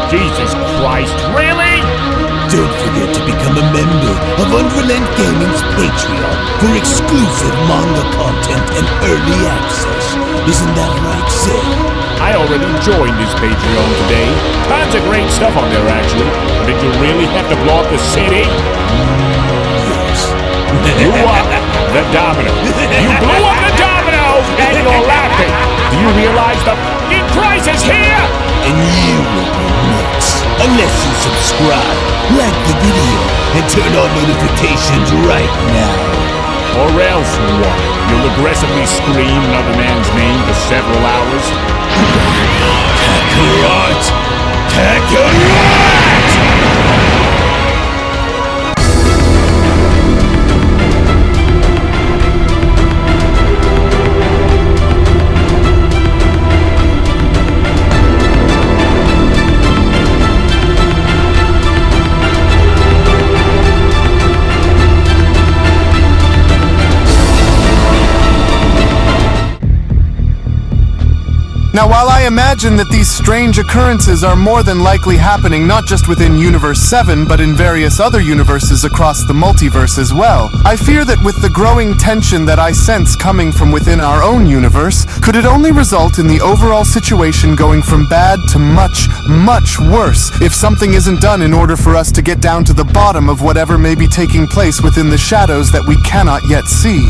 Jesus Christ, really? Don't forget to become a member of UnrealEntGaming's Patreon for exclusive manga content and early access. Isn't that right, Sid? I already joined his Patreon today. Tons of great stuff on there, actually. But did you really have to blow up the city? Yes. You up the domino. You blew up the domino, and you're laughing. Do you realize the f***ing crisis here? And you will be next. Unless you subscribe, like the video, and turn on notifications right now. Or else what? You'll aggressively scream another man's name for several hours? Kakarot! Kakarot! Now, while I imagine that these strange occurrences are more than likely happening not just within Universe 7, but in various other universes across the multiverse as well, I fear that with the growing tension that I sense coming from within our own universe, could it only result in the overall situation going from bad to much, much worse if something isn't done in order for us to get down to the bottom of whatever may be taking place within the shadows that we cannot yet see.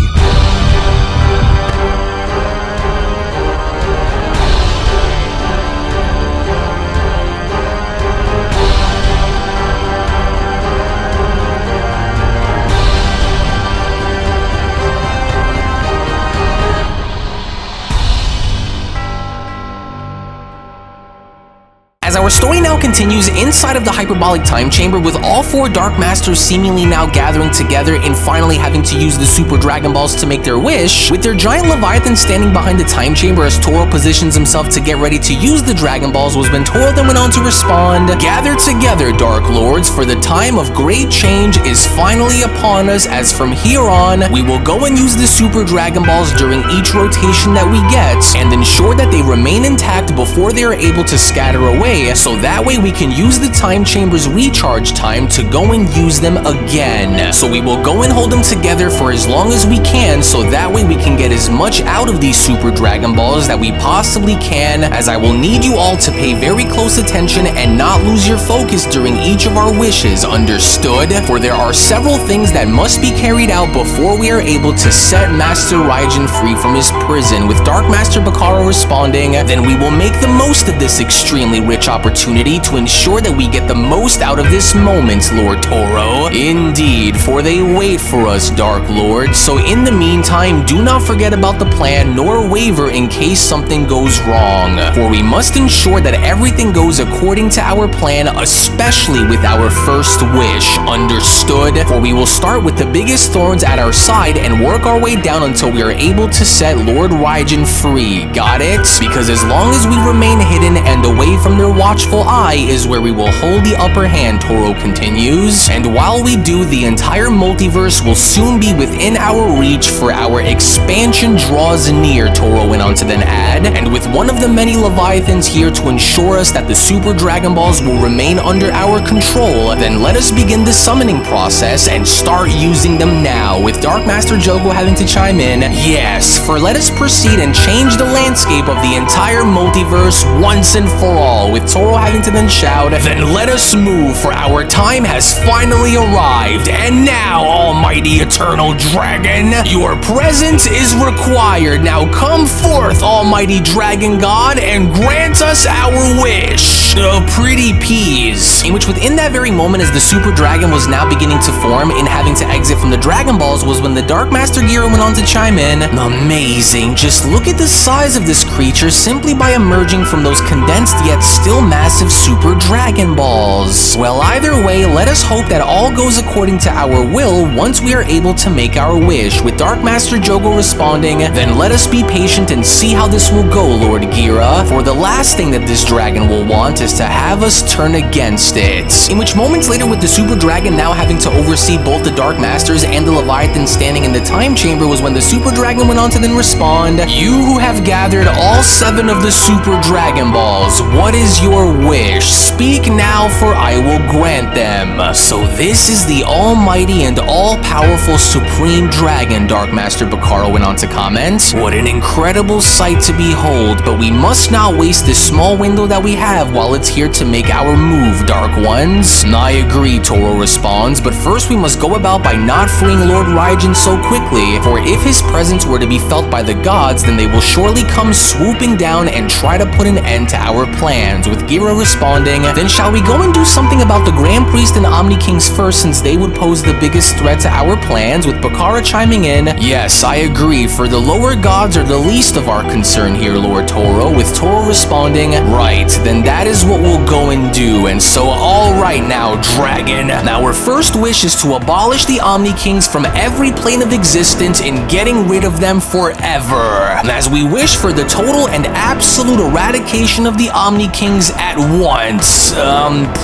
As our story now continues inside of the hyperbolic time chamber, with all four Dark Masters seemingly now gathering together and finally having to use the Super Dragon Balls to make their wish, with their giant Leviathan standing behind the time chamber as Toro positions himself to get ready to use the Dragon Balls, was when Toro then went on to respond, "Gather together, Dark Lords, for the time of great change is finally upon us, as from here on, we will go and use the Super Dragon Balls during each rotation that we get, and ensure that they remain intact before they are able to scatter away, so that way we can use the time chamber's recharge time to go and use them again. So we will go and hold them together for as long as we can, so that way we can get as much out of these Super Dragon Balls that we possibly can, as I will need you all to pay very close attention and not lose your focus during each of our wishes, understood? For there are several things that must be carried out before we are able to set Master Raijin free from his prison." With Dark Master Piccolo responding, "Then we will make the most of this extremely rich opportunity to ensure that we get the most out of this moment, Lord Toro." "Indeed, for they wait for us, Dark Lord. So in the meantime, do not forget about the plan, nor waver in case something goes wrong. For we must ensure that everything goes according to our plan, especially with our first wish, understood? For we will start with the biggest thorns at our side and work our way down until we are able to set Lord Raijin free. Got it? Because as long as we remain hidden and away from their watchful eye is where we will hold the upper hand," Toro continues. "And while we do, the entire multiverse will soon be within our reach, for our expansion draws near," Toro went on to then add. "And with one of the many Leviathans here to ensure us that the Super Dragon Balls will remain under our control, then let us begin the summoning process and start using them now." With Dark Master Jogo having to chime in, "Yes, for let us proceed and change the landscape of the entire multiverse once and for all." With Toro having to then shout, "Then let us move, for our time has finally arrived. And now, almighty eternal dragon, your presence is required. Now come forth, almighty dragon god, and grant us our wish." Pretty peas. In which within that very moment, as the Super Dragon was now beginning to form and having to exit from the Dragon Balls, was when the Dark Master Gira went on to chime in, "Amazing, just look at the size of this creature simply by emerging from those condensed yet still massive Super Dragon Balls. Well, either way, let us hope that all goes according to our will once we are able to make our wish." With Dark Master Jogo responding, "Then let us be patient and see how this will go, Lord Gira. For the last thing that this dragon will want is as to have us turn against it. In which moments later, with the Super Dragon now having to oversee both the Dark Masters and the Leviathan standing in the time chamber, was when the Super Dragon went on to then respond, "You who have gathered all 7 of the Super Dragon Balls, what is your wish? Speak now, for I will grant them." So this is the almighty and all-powerful Supreme Dragon, Dark Master Piccolo went on to comment. What an incredible sight to behold, but we must not waste this small window that we have while it's here to make our move, Dark Ones. I agree, Toro responds, but first we must go about by not freeing Lord Raijin so quickly, for if his presence were to be felt by the gods, then they will surely come swooping down and try to put an end to our plans, with Gira responding, "Then shall we go and do something about the Grand Priest and Omni Kings first, since they would pose the biggest threat to our plans," with Bakara chiming in, "Yes, I agree, for the lower gods are the least of our concern here, Lord Toro," with Toro responding, "Right, then that is what we'll go and do, and so alright now, Dragon. Now our first wish is to abolish the Omni Kings from every plane of existence in getting rid of them forever, as we wish for the total and absolute eradication of the Omni Kings at once.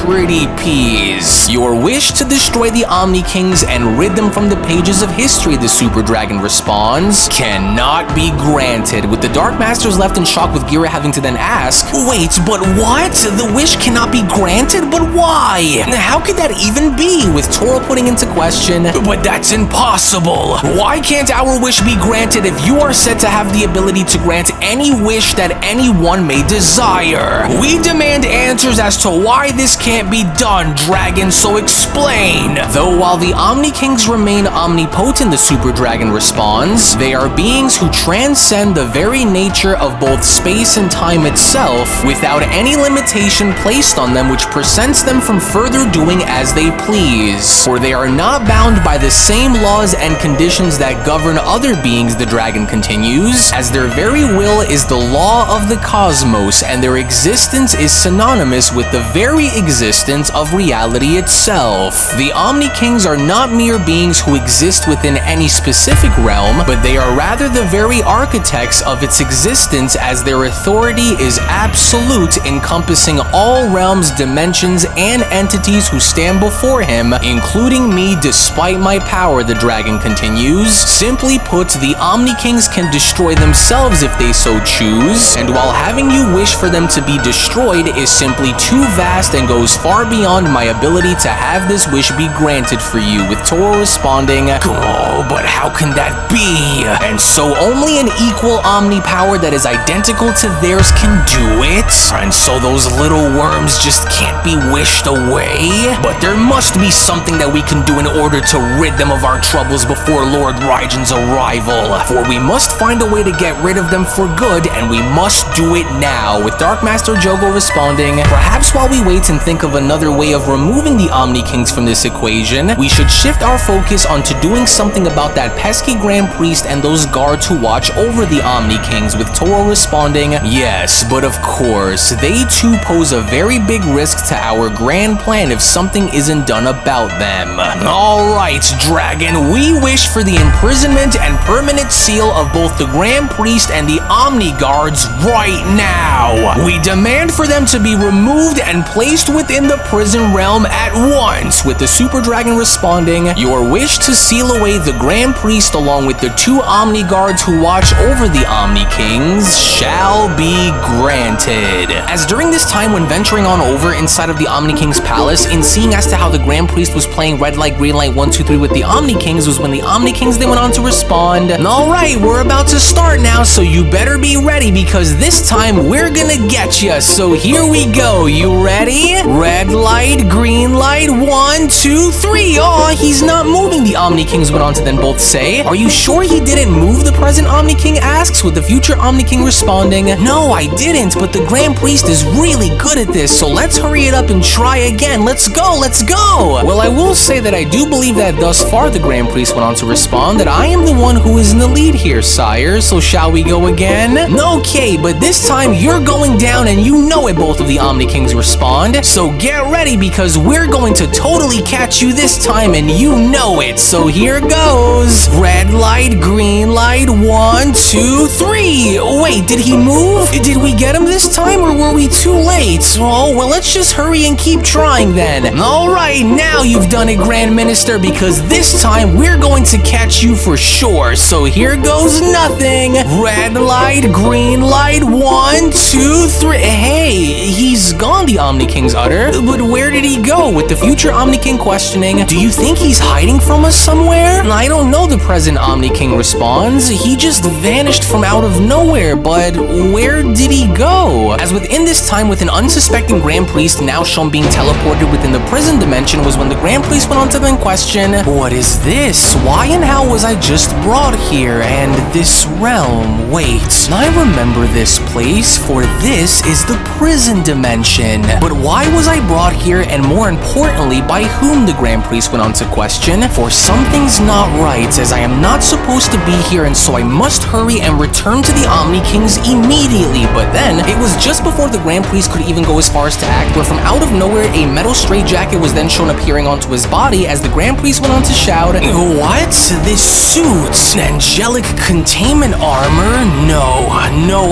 Pretty peas. Your wish to destroy the Omni Kings and rid them from the pages of history," the Super Dragon responds, "cannot be granted," with the Dark Masters left in shock, with Gira having to then ask, "Wait, but what? The wish cannot be granted? But why? How could that even be?" with Toro putting into question, "But that's impossible. Why can't our wish be granted if you are said to have the ability to grant any wish that anyone may desire? We demand answers as to why this can't be done, Dragon, so explain." Though while the Omni Kings remain omnipotent, the Super Dragon responds, "They are beings who transcend the very nature of both space and time itself, without any limitation placed on them which prevents them from further doing as they please. For they are not bound by the same laws and conditions that govern other beings," the dragon continues, "as their very will is the law of the cosmos, and their existence is synonymous with the very existence of reality itself. The Omni Kings are not mere beings who exist within any specific realm, but they are rather the very architects of its existence, as their authority is absolute, encompassing all realms, dimensions, and entities who stand before him, including me despite my power," the dragon continues. "Simply put, the Omni Kings can destroy themselves if they so choose, and while having you wish for them to be destroyed is simply too vast and goes far beyond my ability to have this wish be granted for you," with Toro responding, "Oh, but how can that be? And so only an equal Omni power that is identical to theirs can do it? And so those little worms just can't be wished away? But there must be something that we can do in order to rid them of our troubles before Lord Raijin's arrival, for we must find a way to get rid of them for good, and we must do it now," with Dark Master Jogo responding, "Perhaps while we wait and think of another way of removing the Omni Kings from this equation, we should shift our focus onto doing something about that pesky Grand Priest and those guards who watch over the Omni Kings," with Toro responding, "Yes, but of course, they too pose a very big risk to our grand plan if something isn't done about them. Alright, Dragon, we wish for the imprisonment and permanent seal of both the Grand Priest and the Omni Guards right now. We demand for them to be removed and placed within the prison realm at once," with the Super Dragon responding, "Your wish to seal away the Grand Priest along with the 2 Omni Guards who watch over the Omni Kings shall be granted." As during this time, when venturing on over inside of the Omni King's palace, in seeing as to how the Grand Priest was playing red light, green light, 1, 2, 3 with the Omni Kings, was when the Omni Kings they went on to respond, "Alright, we're about to start now, so you better be ready, because this time we're gonna get ya. So here we go, you ready? Red light, green light, 1, 2, 3. Oh, he's not moving," the Omni Kings went on to then both say. "Are you sure he didn't move?" the present Omni King asks, with the future Omni King responding, "No, I didn't, but the Grand Priest is really good at this, so let's hurry it up and try again. Let's go, let's go." Well, I will say that I do believe that thus far, the Grand Priest went on to respond, that I am the one who is in the lead here, sire, so shall we go again? "Okay, but this time you're going down and you know it," both of the Omni Kings respond. "So get ready, because we're going to totally catch you this time and you know it. So here goes. Red light, green light, 1, 2, 3. Wait, did he move? Did we get him this time, or were we too late? Oh, well, let's just hurry and keep trying then. Alright, now you've done it, Grand Minister, because this time we're going to catch you for sure. So here goes nothing. Red light, green light, 1, 2, 3. Hey, he's gone, the Omni King's utter. But where did he go? With the future Omni King questioning, do you think he's hiding from us somewhere? I don't know, the present Omni King responds. He just vanished from out of nowhere, but where did he go? As within this time, with an unsuspecting Grand Priest now shown being teleported within the prison dimension, was when the Grand Priest went on to then question, what is this? Why and how was I just brought here? And this realm? Wait, I remember this place, for this is the prison dimension. But why was I brought here, and more importantly, by whom, the Grand Priest went on to question? For something's not right, as I am not supposed to be here, and so I must hurry and return to the Omni Kings immediately. But then, it was just before the Grand Priest could even go as far as to act, where from out of nowhere, a metal straitjacket was then shown appearing onto his body, as the Grand Priest went on to shout, what? This suit? Angelic containment armor? No,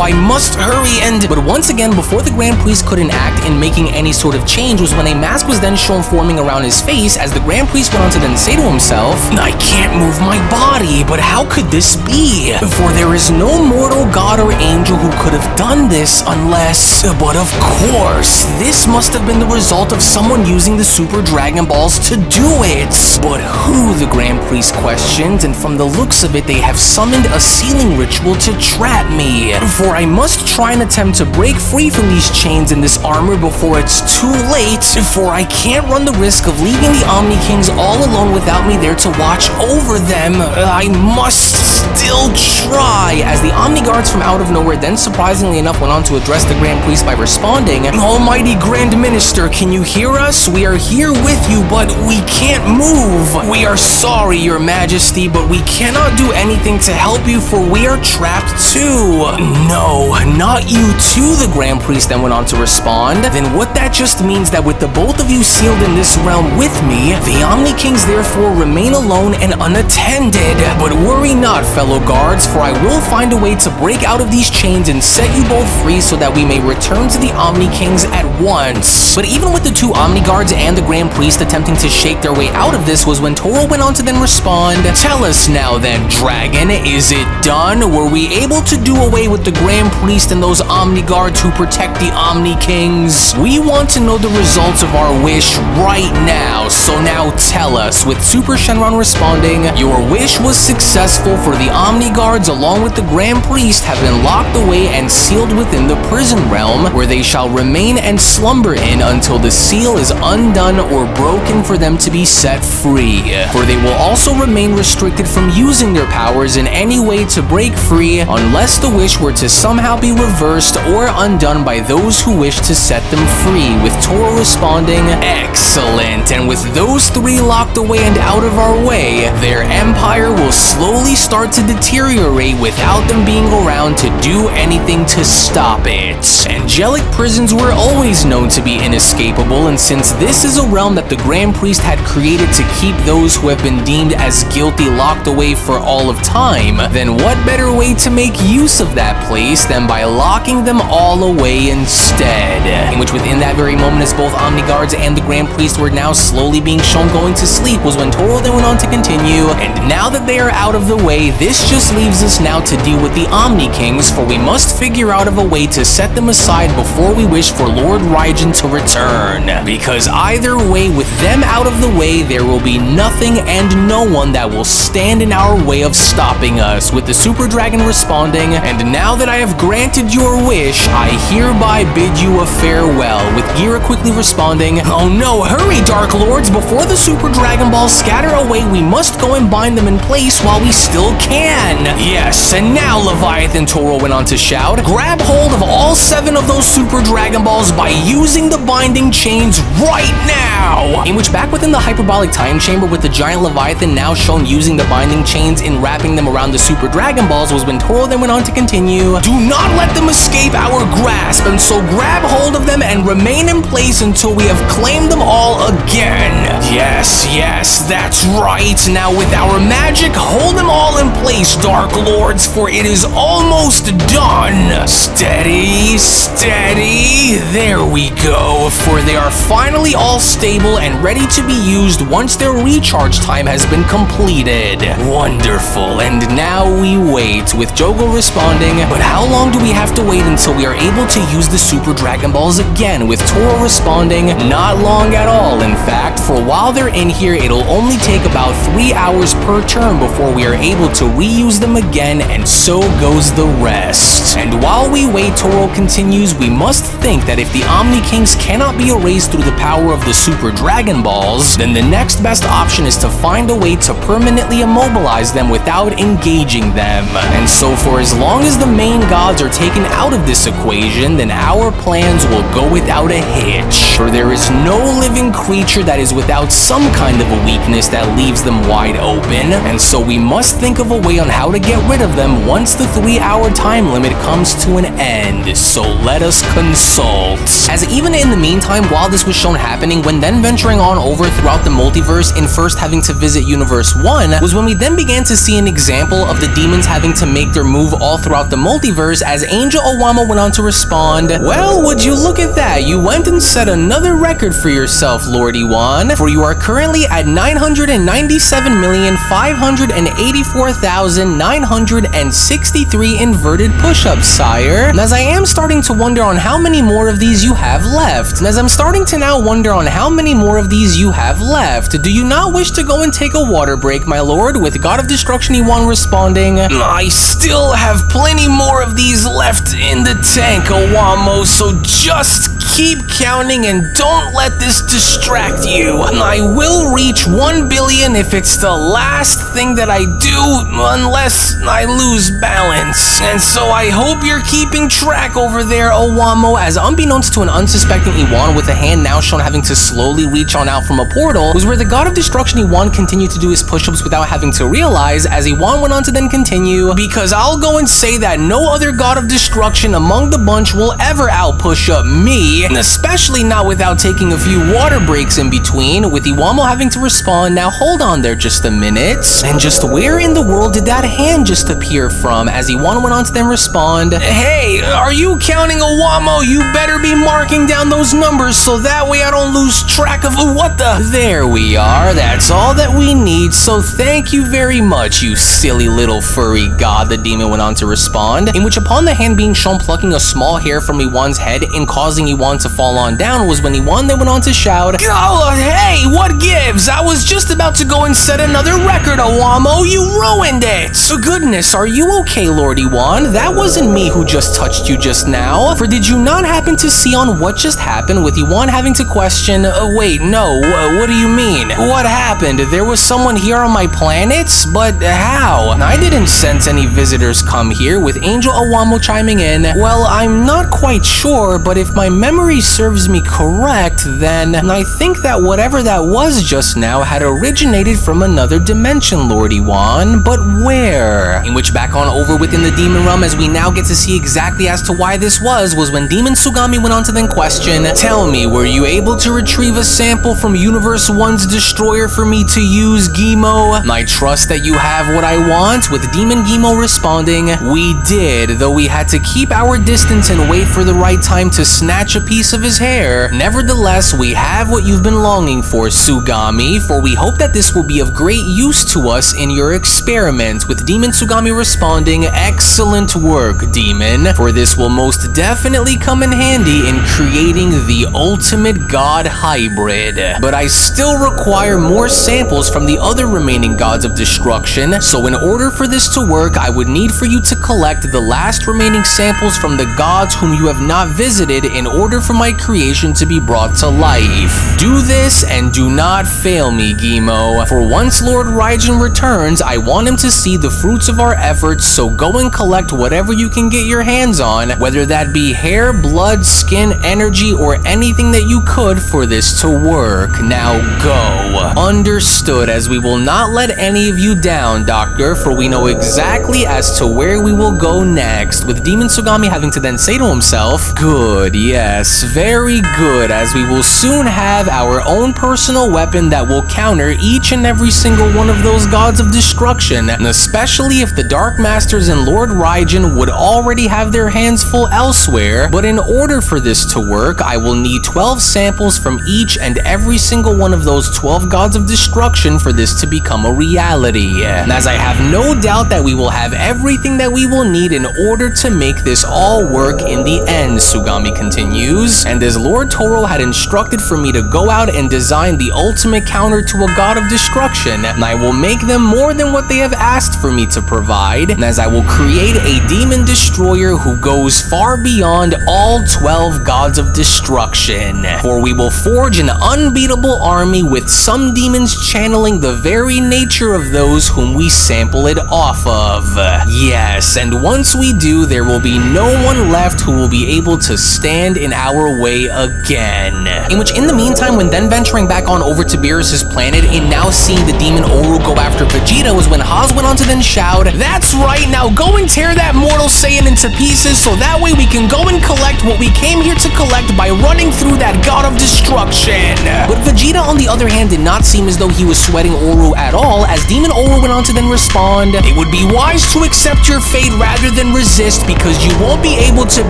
I must hurry and... But once again, before the Grand Priest couldn't act in making any sort of change, was when a mask was then shown forming around his face, as the Grand Priest went on to then say to himself, I can't move my body, but how could this be? For there is no mortal god or angel who could have done this unless... But of course, this must have been the result of someone using the Super Dragon Balls to do it. But who, the Grand Priest questioned, and from the looks of it, they have summoned a sealing ritual to trap me. For I must try and attempt to break free from these chains and this armor before it's too late, for I can't run the risk of leaving the Omni Kings all alone without me there to watch over them. I must still try. As the Omni Guards from out of nowhere then surprisingly enough went on to address the Grand Priest by responding, Almighty Grand Minister, can you hear us? We are here with you, but we can't move. We are sorry, Your Majesty, but we cannot do anything to help you, for we are trapped too. No, not you too, the Grand Priest then went on to respond. Then what that just means that with the both of you sealed in this realm with me, the Omni Kings therefore remain alone and unattended. But worry not, fellow guards, for I will find a way to break out of these chains and set you both free so that we may return to the Omni Kings at once. But even with the two Omni Guards and the Grand Priest attempting to shake their way out of this, was when Toro went on to then respond, Tell us now then, Dragon, is it done? Were we able to do away with the Grand Priest and those Omni Guards who protect the Omni Kings? We want to know the results of our wish right now, so now tell us. With Super Shenron responding, Your wish was successful, for the Omni Guards along with the Grand Priest have been locked away and sealed within the prison realm, where they shall remain and slumber in until the seal is undone or broken for them to be set free. For they will also remain restricted from using their powers in any way to break free, unless the wish were to somehow be reversed or undone by those who wish to set them free. With Toro responding, Excellent. And with those three locked away and out of our way, their empire will slowly start to deteriorate without them being around to do anything to stop it. Angelic prisons were always known to be inescapable, and since this is a realm that the Grand Priest had created to keep those who have been deemed as guilty locked away for all of time, then what better way to make use of that place than by locking them all away instead? In which within that very moment, as both Omni Guards and the Grand Priest were now slowly being shown going to sleep, was when Toro then went on to continue, and now that they are out of the way, this just leaves us now to deal with the Omni Kings, for we must figure out of a way to set them aside before we wish for Lord Raijin to return. Because either way, with them out of the way, there will be nothing and no one that will stand in our way of stopping us. With the Super Dragon responding, And now that I have granted your wish, I hereby bid you a farewell. With Gira quickly responding, Oh no, hurry, Dark Lords! Before the Super Dragon Balls scatter away, we must go and bind them in place while we still can. Yes, and now, Leviathan, Toro went on to shout, Grab hold of all 7 of those Super Dragon Balls by using the binding chains right now! In which, back within the hyperbolic time chamber, with the giant Leviathan now shown using the binding chains in wrapping them around the Super Dragon Balls, was when Toro then went on to continue, Do not let them escape our grasp, and so grab hold of them and remain in place until we have claimed them all again. Yes, that's right. Now with our magic, hold them all in place, Dark Lords, for it is almost done. Steady, steady. There we go. For they are finally all stable and ready to be used once their recharge time has been completed. Wonderful. And now we wait, with Jogo responding. But how long do we have to wait until we are able to use the Super Dragon Balls again, with Toro responding? Not long at all. In fact, for while they're in here, it'll only take about 3 hours per turn before we are able to reuse them again, and so goes the rest. And while we wait, Toro continues, we must think that if the Omni Kings cannot be erased through the power of the Super Dragon Balls, then the next best option is to find a way to permanently immobilize them without engaging them. And so for as long as the main gods are taken out of this equation, then our plans will go without a hitch. For there is no living creature that is without some kind of a weakness that leaves them wide open, and so we must think of a way on how to get rid of them once the 3-hour time limit comes to an end. So let us consult. As even in the meantime, while this was shown happening, when then venturing on over throughout the multiverse and first having to visit Universe 1, was when we then began to see an example of the demons having to make their move all throughout the multiverse, as Angel Owamo went on to respond, well, would you look at that, you went and set another record for yourself, Lord Iwan, for you are currently at 997,584,963 inverted push-ups, sire. And as I am starting to wonder on how many more of these you have left, and as I'm starting to now wonder on how many more of these you have left, do you not wish to go and take a water break, my lord? With God of Destruction Iwan responding, I still have plenty more of these left in the tank, Owamo, so just keep counting and don't let this distract you. I will reach 1 billion if it's the last thing that I do, unless I lose balance. And so I hope you're keeping track over there, Owamo, as unbeknownst to an unsuspecting Iwan, with a hand now shown having to slowly reach on out from a portal, was where the God of Destruction Iwan continued to do his push-ups without having to realize, as Iwan went on to then continue, because I'll go and say that no other God of Destruction among the bunch will ever out-push-up me, and especially not without taking a few water breaks in between, with Iwamo having to respond, now hold on there just a minute, and just where in the world did that hand just appear from, as Iwan went on to then respond, hey, are you counting, Owamo? You better be marking down those numbers so that way I don't lose track of what the... There we are, that's all that we need, so thank you very much, you silly little furry god, the demon went on to respond, in which upon the hand being shown plucking a small hair from Iwan's head and causing Iwan to fall on down, was when Iwan then went on to shout, oh, hey, what gives? I was just about to go and set another record, Owamo, you ruined it! So goodness, are you okay, Lord Iwan? That wasn't me who just touched you just now, for did you not happen to see on what just happened, with Iwan having to question, wait, no, what do you mean? What happened? There was someone here on my planet? But how? I didn't sense any visitors come here, with Angel Owamo chiming in, well, I'm not quite sure, but if my memory serves me correct, then I think that whatever that was just now had originated from another dimension, Lord Iwan, but where? In which back on over within the demon realm, as we now get to see exactly as to why this was when Demon Sugami went on to then question, tell me, were you able to retrieve a sample from Universe 1's destroyer for me to use, Gimo? I trust that you have what I want, with Demon Gimo responding, we did, though we had to keep our distance and wait for the right time to snatch a piece of his hair. Nevertheless, we have what you've been longing for, Sugami, for we hope that this will be of great use to us in your experiment, with Demon Sugami responding, excellent work, Demon, for this will most definitely come in handy in creating the ultimate god hybrid. But I still require more samples from the other remaining gods of destruction, so in order for this to work, I would need for you to collect the last remaining samples from the gods whom you have not visited in order for my creation to be brought to life. Do this and do not fail me, Gimo, for once Lord Raijin returns, I want him to see the fruits of our efforts, so go and collect whatever you can get your hands on, whether that be hair, blood, skin, energy, or anything that you could for this to work. Now go. Understood, as we will not let any of you down, Doctor, for we know exactly as to where we will go next, with Demon Sugami having to then say to himself, good, yes, Yes, very good, as we will soon have our own personal weapon that will counter each and every single one of those gods of destruction, and especially if the Dark Masters and Lord Raijin would already have their hands full elsewhere. But in order for this to work, I will need 12 samples from each and every single one of those 12 gods of destruction for this to become a reality. And as I have no doubt that we will have everything that we will need in order to make this all work in the end, Sugami continues. And as Lord Toro had instructed for me to go out and design the ultimate counter to a god of destruction, and I will make them more than what they have asked for me to provide, and as I will create a demon destroyer who goes far beyond all 12 gods of destruction. For we will forge an unbeatable army with some demons channeling the very nature of those whom we sample it off of. Yes, and once we do, there will be no one left who will be able to stand in our way again. In which, in the meantime, when then venturing back on over to Beerus' planet and now seeing the demon Oru go after Vegeta was when Haas went on to then shout, "That's right, now go and tear that mortal Saiyan into pieces so that way we can go and collect what we came here to collect by running through that god of destruction." But Vegeta, on the other hand, did not seem as though he was sweating Oru at all, as Demon Oru went on to then respond, "It would be wise to accept your fate rather than resist, because you won't be able to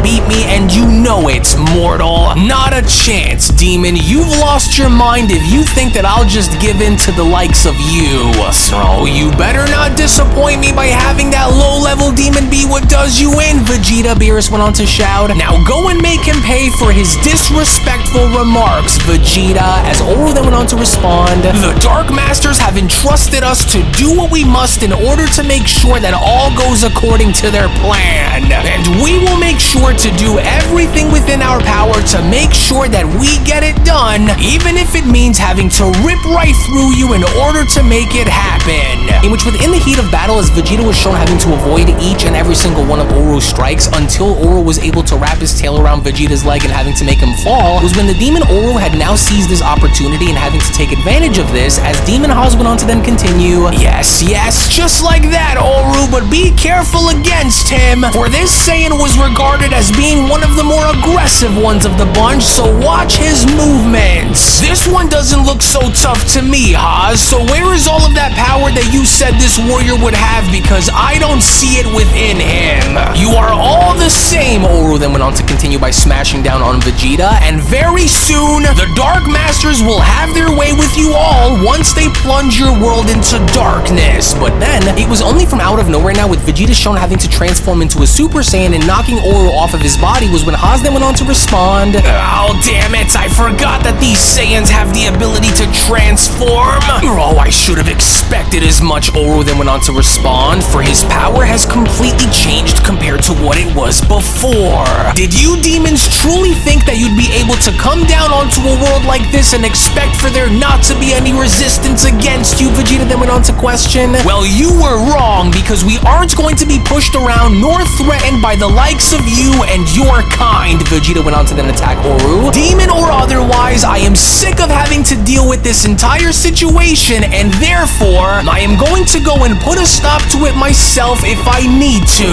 beat me and you know it, mortal. Not a chance, demon. You've lost your mind if you think that I'll just give in to the likes of you. So you better not disappoint me by having that low-level demon be what does you in, Vegeta," Beerus went on to shout. "Now go and make him pay for his disrespectful remarks, Vegeta," as Oru then went on to respond, "The Dark Masters have entrusted us to do what we must in order to make sure that all goes according to their plan. And we will make sure to do everything within our power to make sure that we get it done, even if it means having to rip right through you in order to make it happen." In which, within the heat of battle, as Vegeta was shown having to avoid each and every single one of Oru's strikes until Oru was able to wrap his tail around Vegeta's leg and having to make him fall, was when the demon Oru had now seized this opportunity and having to take advantage of this, as Demon Haas went on to then continue, "Yes, just like that, Oru, but be careful against him, for this Saiyan was regarded as being one of the more aggressive ones of the bunch, so watch his movements. This one doesn't look so tough to me, Haas, so where is all of that power that you said this warrior would have, because I don't see it within him. You are all the same," Oru then went on to continue by smashing down on Vegeta, "and very soon, the Dark Masters will have their way with you all once they plunge your world into darkness." But then, it was only from out of nowhere now, with Vegeta shown having to transform into a Super Saiyan and knocking Oru off of his body, was when Haas then went on to respond, "Oh damn it, I forgot that these Saiyans have the ability to transform. Oh, I should have expected as much," Oru then went on to respond, "for his power has completely changed compared to what it was before. Did you demons truly think that you'd be able to come down onto a world like this and expect for there not to be any resistance against you?" Vegeta then went on to question. "Well, you were wrong, because we aren't going to be pushed around nor threatened by the likes of you and your kind," Vegeta went on to then attack Oru. "Demon or otherwise, I am sick of having to deal with this entire situation, and therefore, I am going to go and put a stop to it myself if I need to."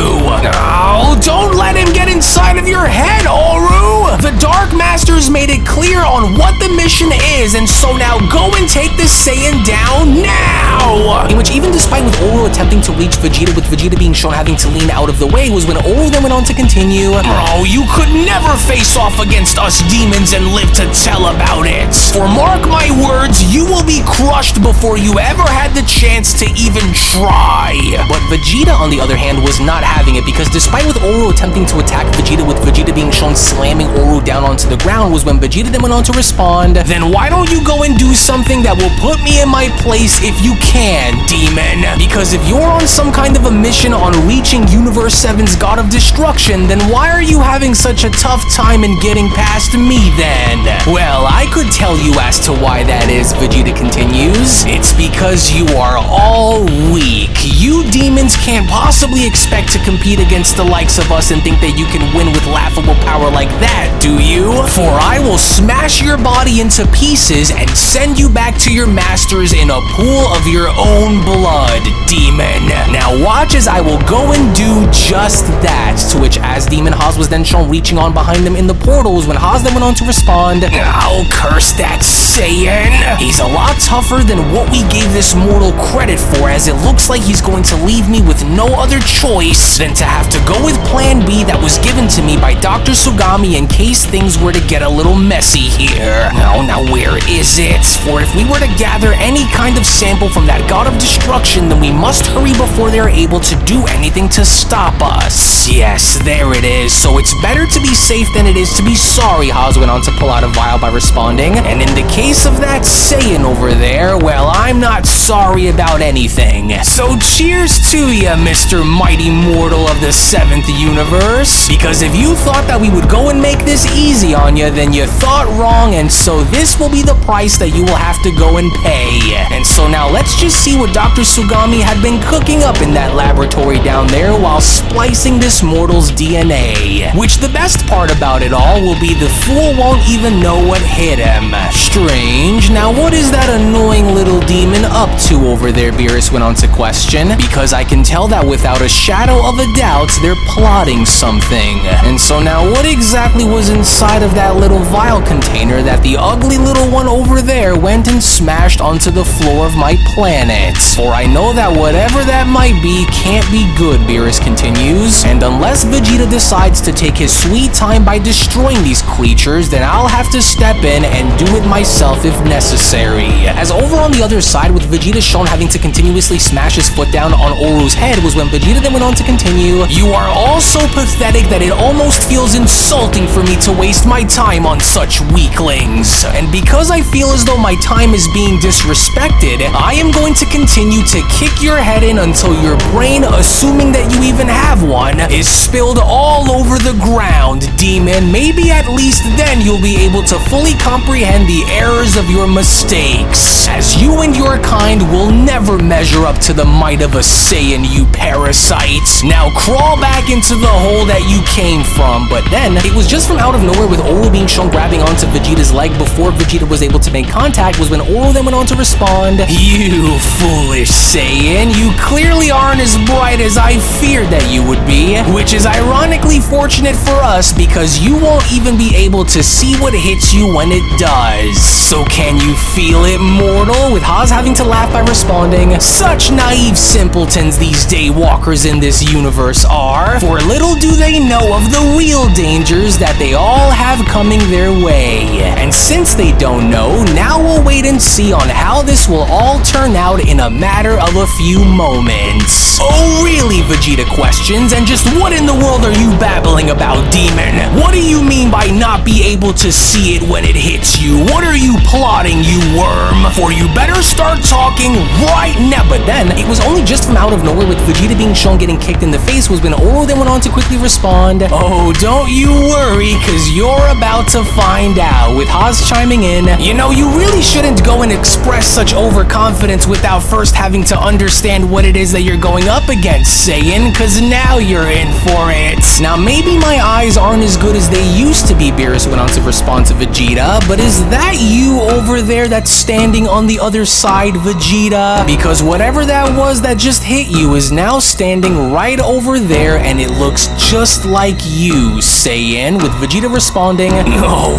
"Oh, don't let him get inside of your head, Oru! The Dark Masters made it clear on what the mission is, and so now go and take this Saiyan down now!" In which, even despite with Oru attempting to reach Vegeta, with Vegeta being shown having to lean out of the way, was when Oru then went on to continue, "Oh, you could never face off against us demons and live to tell about it. For mark my words, you will be crushed before you ever had the chance to even try." But Vegeta, on the other hand, was not having it, because despite with Oru attempting to attack Vegeta, with Vegeta being shown slamming Oru down onto the ground, was when Vegeta then went on to respond, "Then why don't you go and do something that will put me in my place if you can, demon? Because if you're on some kind of a mission on reaching Universe 7's God of Destruction, then why are you having such a tough time in getting past me then?" "Well, I could tell you as to why that is," Vegeta continues. "It's because you are all weak. You demons can't possibly expect to compete against the likes of us and think that you can win with laughable power like that, do you? For I will smash your body into pieces and send you back to your masters in a pool of your own blood, demon. Now watch as I will go and do just that. To which, as Demon Haas was then shown reaching on behind them in the portals, when Haas then went on to respond, "I'll curse that Saiyan. He's a lot tougher than what we gave this mortal credit for, as it looks like he's going to leave me with no other choice than to have to go with plan B that was given to me by Dr. Sugami in case things were to get a little messy here. Now where is it? For if we were to gather any kind of sample from that god of destruction, then we must hurry before they're able to do anything to stop us. Yes, there it is. So it's better to be safe than it is to be sorry," Haas went on to pull out a vial by responding. "And in the case of that Saiyan over there, well, I'm not sorry about anything. So cheers to ya, Mr. Mighty Mortal of the 7th Universe. Because if you thought that we would go and make this easy on you, then you thought wrong, and so this will be the price that you will have to go and pay." And so now let's just see what Dr. Sugami had been cooking up in that laboratory down there while splicing this mortal's DNA. Which the best part about it all will be the fool won't even know what hit him. Strange. Now what is that annoying little demon up to over there, Beerus went on to question. Because I can tell that without a shadow of a doubt, they're plotting something. And so now what exactly was inside of that little vial container that the ugly little one over there went and smashed onto the floor of my planet? For I know that whatever that might be can't be good, Beerus continues. And unless Vegeta decides to take his sweet time by destroying these creatures, then I'll have to step in and do it myself if necessary. As over on the other side, with Vegeta shown having to continuously smash his foot down on Oru's head, was when Vegeta then went on to continue, "You are all so pathetic that it almost feels insulting for me to waste my time on such weaklings. And because I feel as though my time is being disrespected, I am going to continue to kick your head in until your brain, assuming that you even have one, is spilled all over the ground, demon. Maybe at least then you'll be able to fully comprehend the errors of your mistakes, as you and your kind will never measure up to the might of a Saiyan, you parasites. Now crawl back into the hole that you came from." But then, it was just from out of nowhere, with Oru being shown grabbing onto Vegeta's leg before Vegeta was able to make contact, was when Oru then went on to respond, "You foolish Saiyan, you clearly aren't as bright as I feared that you would be, which is ironically fortunate for us because you won't even be able to see what hits you when it does. So can you feel it, mortal?" With Haas having to laugh by responding, "Such naive simpletons these daywalkers in this universe are, for little do they know of the real dangers that they all have coming their way. And since they don't know, now we'll wait and see on how this will all turn out in a matter of a few moments." "Oh really?" Vegeta questions, "and just what in the world are you babbling about, demon? What do you mean by not be able to see it when it hits you? What are you plotting, you worm? For you better start talking right now." But then, it was only just from out of nowhere, with Vegeta being shown getting kicked in the face, was when Oro then went on to quickly respond, "Oh, don't you worry, cause you're about to find out," with Haas chiming in, "You know, you really shouldn't go and express such overconfidence without first having to understand what it is that you're going up against, Saiyan, cause now you're in for it." Now maybe my eyes aren't as good as they used to be, Beerus went on to respond to Vegeta, but is that you over there that's standing on the other side, Vegeta? Because whatever that was that just hit you is now standing right over there, and it looks just like you, Saiyan, with Vegeta responding, "Oh,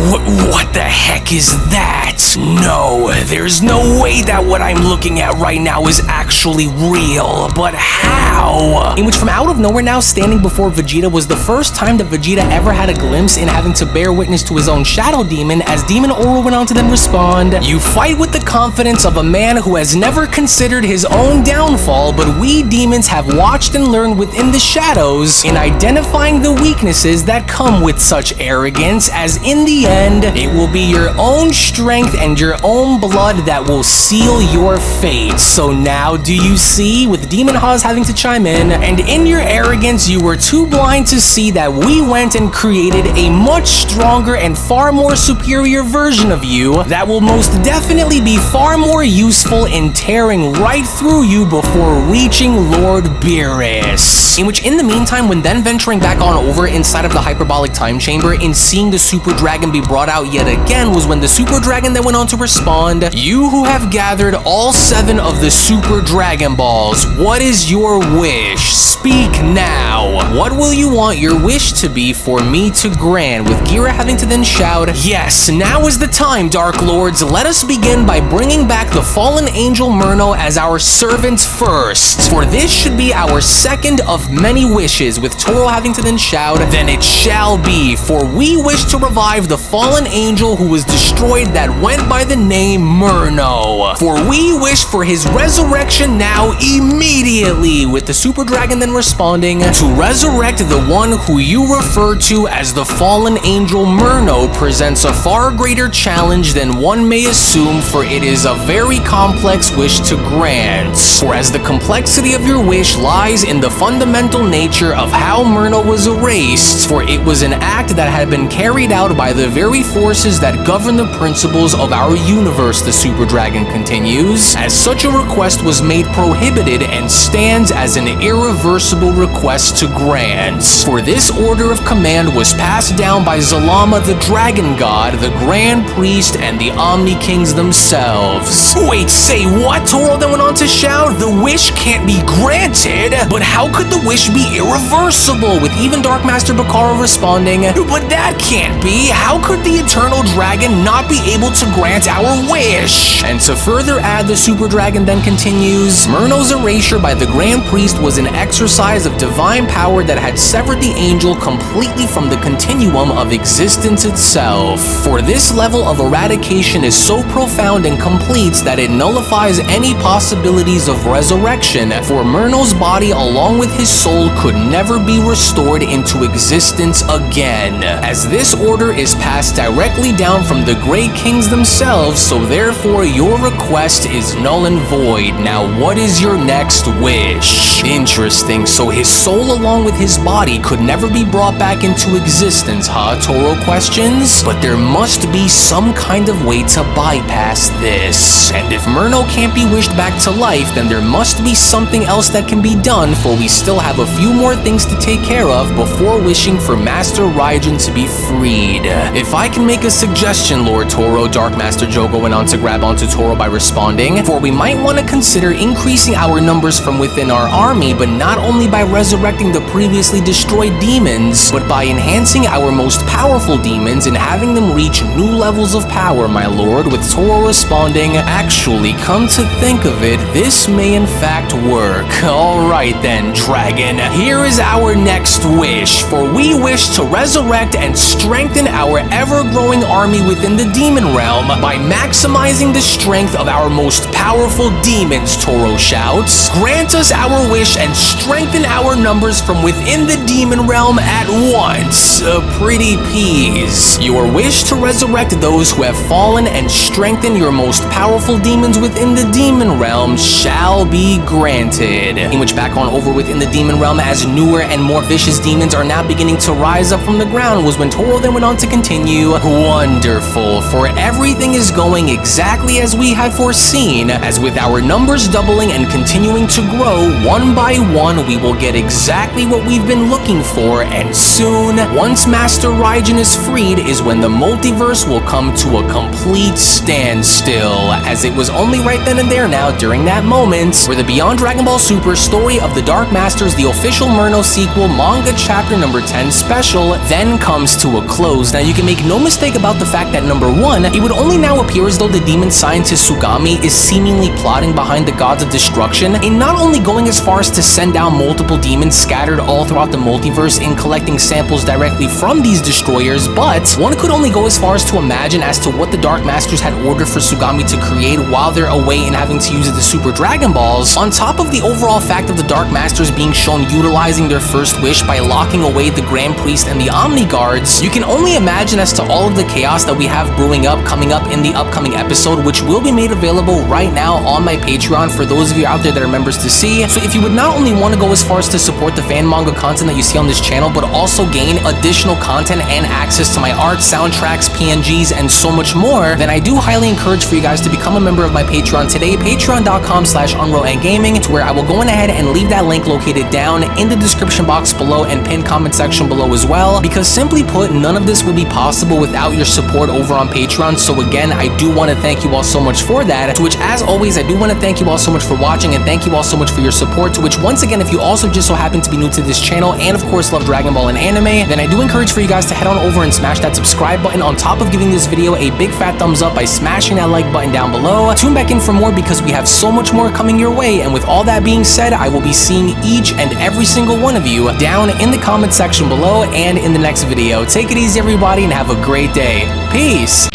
what the heck is that? No, there's no way that what I'm looking at right now is actually real, but how?" In which, from out of nowhere now, standing before Vegeta, was the first time that Vegeta ever had a glimpse in having to bear witness to his own shadow demon, as Demon Oro went on to then respond, "You fight with the confidence of a man who has never considered his own downfall, but we demons have watched and learned within the shadows in identifying the weaknesses that come with such arrogance, as in the end, it will be your own strength and your own blood that will seal your fate. So now do you see?" With Demon Haas having to chime in, "And in your arrogance, you were too blind to see that we went and created a much stronger and far more superior version of you that will most definitely be far more useful in tearing right through you before reaching Lord Beerus." In which, in the meantime, when then venturing back on over inside of the hyperbolic time chamber and seeing the Super Dragon be brought out yet again was when the Super Dragon then went on to respond, "You who have gathered all 7 of the Super Dragon Balls, what is your wish? Speak now. What will you want your wish to be for me to grant?" With Gira having to then shout, "Yes, now is the time, Dark Lords. Let us begin by bringing back the fallen angel Murno as our servant first. For this should be our second of many wishes." With Toro having to then shout, "Then it shall be, for we wish to revive the fallen angel who was destroyed that went by the name Murno. For we wish for his resurrection now immediately." With the Super Dragon then responding, "To resurrect the one who you refer to as the fallen angel Murno presents a far greater challenge than one may assume, for it is a very complex wish to grant. For as the complexity of your wish lies in the fundamental nature of how Murno was erased, for it was an act that had been carried out by the very forces that govern the principles of our universe," the Super Dragon continues, "as such a request was made prohibited and stands as an irreversible request to grant. For this order of command was passed down by Zalama the Dragon God, the Grand Priest, and the Omni Kings themselves." Wait, say what? Toro then went on to shout, "The wish can't be granted? But how could the wish be irreversible?" With even Dark Master Piccolo responding, "But that can't be. How could the Eternal Dragon not be able to grant our wish?" And to further add, the Super Dragon then continues, "Murno's erasure by the Grand Priest was an exercise of divine power that had severed the angel completely from the continuum of existence itself. For this level of eradication is so profound and complete that it nullifies any possibilities of resurrection, for Murno's body along with his soul could never be restored into existence again, as this order is passed directly down from the Great Kings themselves, so therefore your request is null and void. Now what is your next wish?" Interesting, so his soul along with his body could never be brought back into existence, huh? Toro questions. But there must be some kind of way to bypass this. And if Murno can't be wished back to life, then there must be something else that can be done, for we still have a few more things to take care of before wishing for Master Raijin to be freed. "If I can make a suggestion, Lord Toro," Dark Master Jogo went on to grab onto Toro by responding, "for we might want to consider increasing our numbers from within our army, but not only by resurrecting the previously destroyed demons, but by enhancing our most powerful demons and having them reach new levels of power, my lord." With Toro responding, "Actually, come to think of it, this may in fact work. Alright then, Dragon, here is our next wish, for we wish to resurrect and strengthen our ever-growing army within the demon realm by maximizing the strength of our most powerful demons," Toro shouts. "Grant us our wish and strengthen our numbers from within the demon realm at once. Pretty peas. Your wish to resurrect those who have fallen and strengthen your most powerful demons within the demon realm shall be granted." In which back on over within the demon realm, as newer and more vicious demons are now beginning to rise up from the ground, was when Toro then went on to continue, "Wonderful, for everything is going exactly as we had foreseen, as with our numbers doubling and continuing to grow, one by one we will get exactly what we've been looking for, and soon, once Master Raijin is freed, is when the multiverse will come to a complete standstill," as it was only right then and there now during that moment where the Beyond Dragon Ball Super Story of the Dark Masters, the official Murno sequel, manga chapter number 10 special, then comes to a close. Now you can make no mistake about the fact that number one, it would only now appear as though the demon scientist Sugami is seemingly plotting behind the gods of destruction, and not only going as far as to send down multiple demons scattered all throughout the multiverse in collecting samples directly from these destroyers, but one could only go as far as to imagine as to what the Dark Masters had ordered for Sugami to create while they're away and having to use the Super Dragon Balls, on top of the overall fact of the Dark Masters being shown utilizing their first wish by locking away the Grand Priest and the Omni Guards. You can only imagine as to all of the chaos that we have brewing up coming up in the upcoming episode, which will be made available right now on my Patreon for those of you out there that are members to see. So if you would not only want to go as far as to support the fan manga content that you see on this channel, but also gain additional content and access to my art, soundtracks, PNGs, and so much more, then I do highly encourage for you guys to become a member of my Patreon today, patreon.com/UnrealEntGaming, to where I will go ahead and leave that link located down in the description box below and pinned comment section below as well, because simply put, none of this would be possible possible without your support over on Patreon. So again, I do want to thank you all so much for that. To which, as always, I do want to thank you all so much for watching, and thank you all so much for your support. To which, once again, if you also just so happen to be new to this channel and of course love Dragon Ball and anime, then I do encourage for you guys to head on over and smash that subscribe button on top of giving this video a big fat thumbs up by smashing that like button down below. Tune back in for more because we have so much more coming your way, and with all that being said, I will be seeing each and every single one of you down in the comment section below and in the next video. Take it easy, everybody, and have a great day. Peace!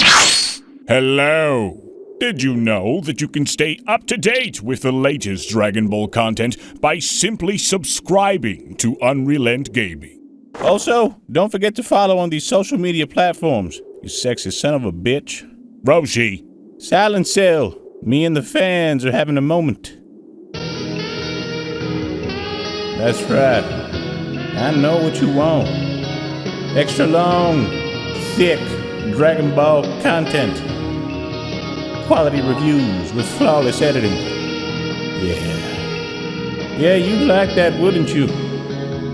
Hello! Did you know that you can stay up to date with the latest Dragon Ball content by simply subscribing to UnrealEntGaming? Also, don't forget to follow on these social media platforms, you sexy son of a bitch. Roshi! Silent Cell, me and the fans are having a moment. That's right. I know what you want. Extra long, thick Dragon Ball content. Quality reviews with flawless editing. Yeah, you'd like that, wouldn't you?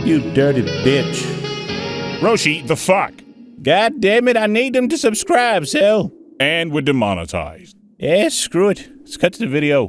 You dirty bitch. Roshi, the fuck? God damn it, I need them to subscribe, Cell. And we're demonetized. Yeah, screw it. Let's cut to the video.